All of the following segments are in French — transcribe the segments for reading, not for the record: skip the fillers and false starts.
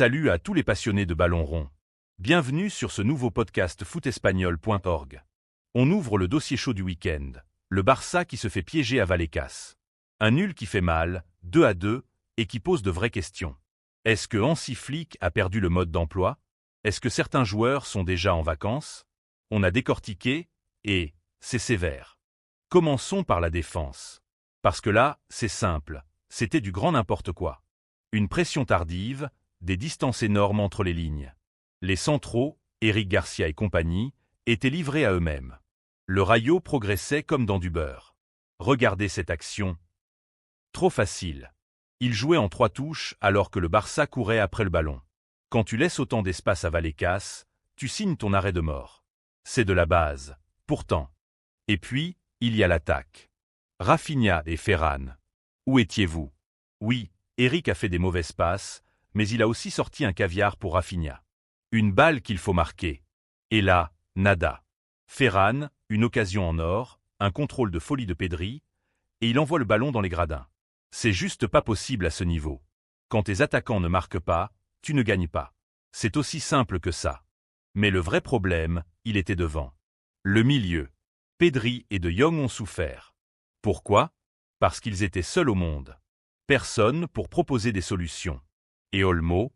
Salut à tous les passionnés de ballon rond. Bienvenue sur ce nouveau podcast footespagnol.org. On ouvre le dossier chaud du week-end. Le Barça qui se fait piéger à Vallecas. Un nul qui fait mal, 2-2, et qui pose de vraies questions. Est-ce que Hansi Flick a perdu le mode d'emploi? Est-ce que certains joueurs sont déjà en vacances? On a décortiqué, et c'est sévère. Commençons par la défense. Parce que là, c'est simple, c'était du grand n'importe quoi. Une pression tardive, des distances énormes entre les lignes. Les centraux, Eric Garcia et compagnie, étaient livrés à eux-mêmes. Le Rayo progressait comme dans du beurre. Regardez cette action. Trop facile. Il jouait en 3 touches alors que le Barça courait après le ballon. Quand tu laisses autant d'espace à Vallecas, tu signes ton arrêt de mort. C'est de la base, pourtant. Et puis, il y a l'attaque. Rafinha et Ferran. Où étiez-vous? Oui, Eric a fait des mauvaises passes, mais il a aussi sorti un caviar pour Rafinha. Une balle qu'il faut marquer. Et là, nada. Ferran, une occasion en or, un contrôle de folie de Pedri, et il envoie le ballon dans les gradins. C'est juste pas possible à ce niveau. Quand tes attaquants ne marquent pas, tu ne gagnes pas. C'est aussi simple que ça. Mais le vrai problème, il était devant. Le milieu. Pedri et De Jong ont souffert. Pourquoi? Parce qu'ils étaient seuls au monde. Personne pour proposer des solutions. Et Olmo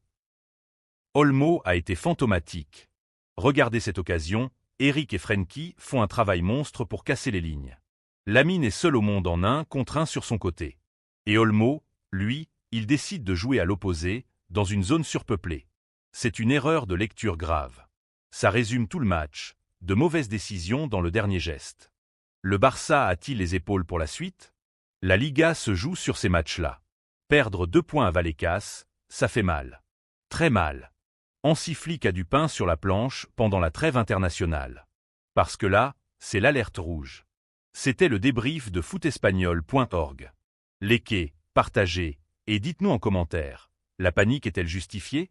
a été fantomatique. Regardez cette occasion, Eric et Frenkie font un travail monstre pour casser les lignes. Lamine est seul au monde en 1 contre 1 sur son côté. Et Olmo, lui, il décide de jouer à l'opposé, dans une zone surpeuplée. C'est une erreur de lecture grave. Ça résume tout le match, de mauvaises décisions dans le dernier geste. Le Barça a-t-il les épaules pour la suite? La Liga se joue sur ces matchs-là. Perdre 2 points à Vallecas, ça fait mal. Très mal. Hansi Flick a du pain sur la planche pendant la trêve internationale. Parce que là, c'est l'alerte rouge. C'était le débrief de footespagnol.org. Likez, partagez, et dites-nous en commentaire, la panique est-elle justifiée?